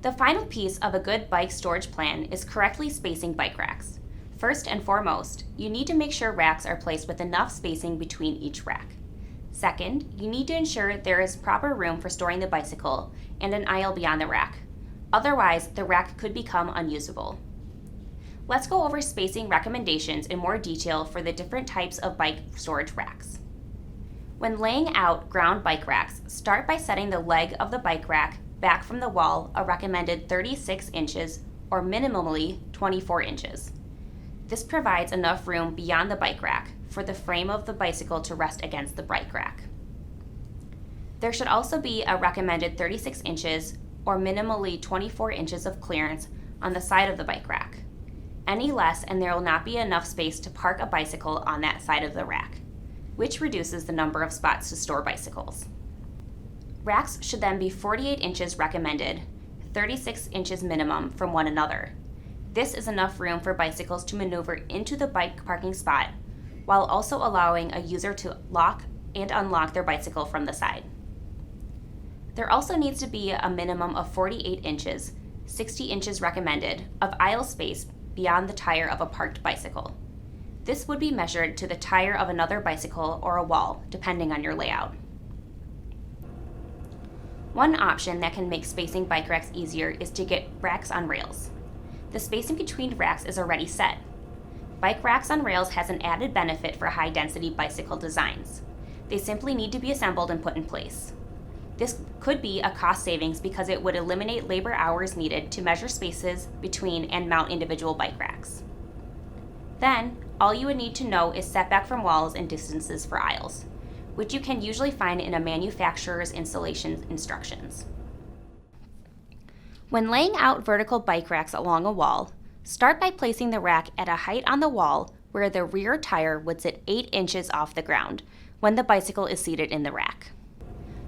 The final piece of a good bike storage plan is correctly spacing bike racks. First and foremost, you need to make sure racks are placed with enough spacing between each rack. Second, you need to ensure there is proper room for storing the bicycle and an aisle beyond the rack. Otherwise, the rack could become unusable. Let's go over spacing recommendations in more detail for the different types of bike storage racks. When laying out ground bike racks, start by setting the leg of the bike rack back from the wall a recommended 36 inches or minimally 24 inches. This provides enough room beyond the bike rack for the frame of the bicycle to rest against the bike rack. There should also be a recommended 36 inches or minimally 24 inches of clearance on the side of the bike rack. Any less and there will not be enough space to park a bicycle on that side of the rack, which reduces the number of spots to store bicycles. Racks should then be 48 inches recommended, 36 inches minimum from one another. This is enough room for bicycles to maneuver into the bike parking spot, while also allowing a user to lock and unlock their bicycle from the side. There also needs to be a minimum of 48 inches, 60 inches recommended, of aisle space beyond the tire of a parked bicycle. This would be measured to the tire of another bicycle or a wall, depending on your layout. One option that can make spacing bike racks easier is to get racks on rails. The spacing between racks is already set. Bike racks on rails has an added benefit for high-density bicycle designs. They simply need to be assembled and put in place. This could be a cost savings because it would eliminate labor hours needed to measure spaces between and mount individual bike racks. Then, all you would need to know is setback from walls and distances for aisles, which you can usually find in a manufacturer's installation instructions. When laying out vertical bike racks along a wall, start by placing the rack at a height on the wall where the rear tire would sit 8 inches off the ground when the bicycle is seated in the rack.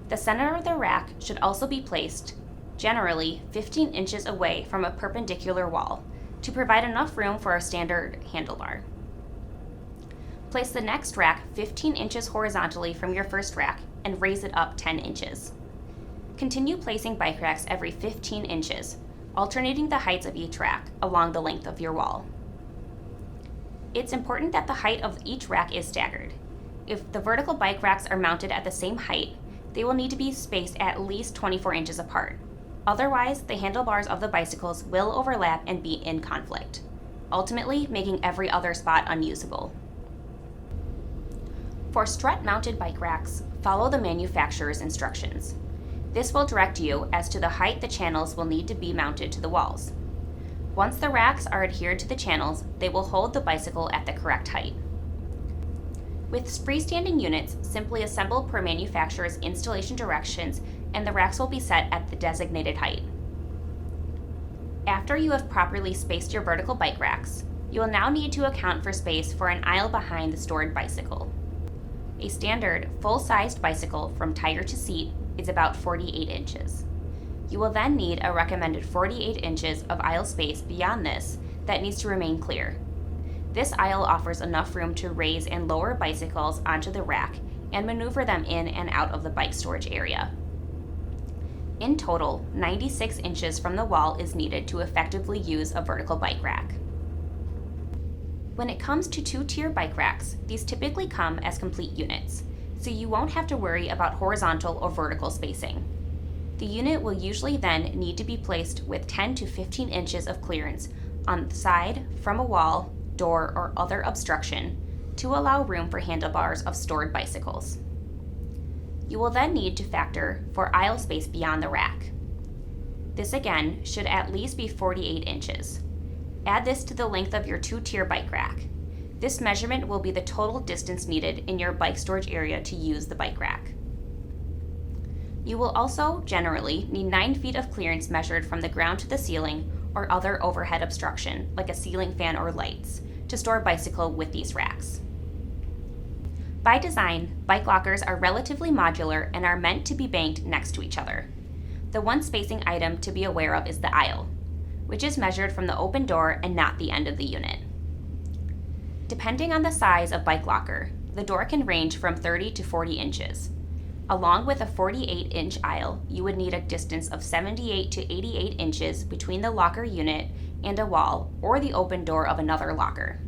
The center of the rack should also be placed, generally 15 inches away from a perpendicular wall, to provide enough room for a standard handlebar. Place the next rack 15 inches horizontally from your first rack and raise it up 10 inches. Continue placing bike racks every 15 inches, alternating the heights of each rack along the length of your wall. It's important that the height of each rack is staggered. If the vertical bike racks are mounted at the same height, they will need to be spaced at least 24 inches apart. Otherwise, the handlebars of the bicycles will overlap and be in conflict, ultimately making every other spot unusable. For strut-mounted bike racks, follow the manufacturer's instructions. This will direct you as to the height the channels will need to be mounted to the walls. Once the racks are adhered to the channels, they will hold the bicycle at the correct height. With freestanding units, simply assemble per manufacturer's installation directions and the racks will be set at the designated height. After you have properly spaced your vertical bike racks, you will now need to account for space for an aisle behind the stored bicycle. A standard, full-sized bicycle from tire to seat is about 48 inches. You will then need a recommended 48 inches of aisle space beyond this that needs to remain clear. This aisle offers enough room to raise and lower bicycles onto the rack and maneuver them in and out of the bike storage area. In total, 96 inches from the wall is needed to effectively use a vertical bike rack. When it comes to two-tier bike racks, these typically come as complete units, so you won't have to worry about horizontal or vertical spacing. The unit will usually then need to be placed with 10 to 15 inches of clearance on the side, from a wall, door, or other obstruction to allow room for handlebars of stored bicycles. You will then need to factor for aisle space beyond the rack. This again should at least be 48 inches. Add this to the length of your two-tier bike rack. This measurement will be the total distance needed in your bike storage area to use the bike rack. You will also generally need 9 feet of clearance measured from the ground to the ceiling or other overhead obstruction, like a ceiling fan or lights, to store a bicycle with these racks. By design, bike lockers are relatively modular and are meant to be banked next to each other. The one spacing item to be aware of is the aisle, which is measured from the open door and not the end of the unit. Depending on the size of bike locker, the door can range from 30 to 40 inches. Along with a 48-inch aisle, you would need a distance of 78 to 88 inches between the locker unit and a wall or the open door of another locker.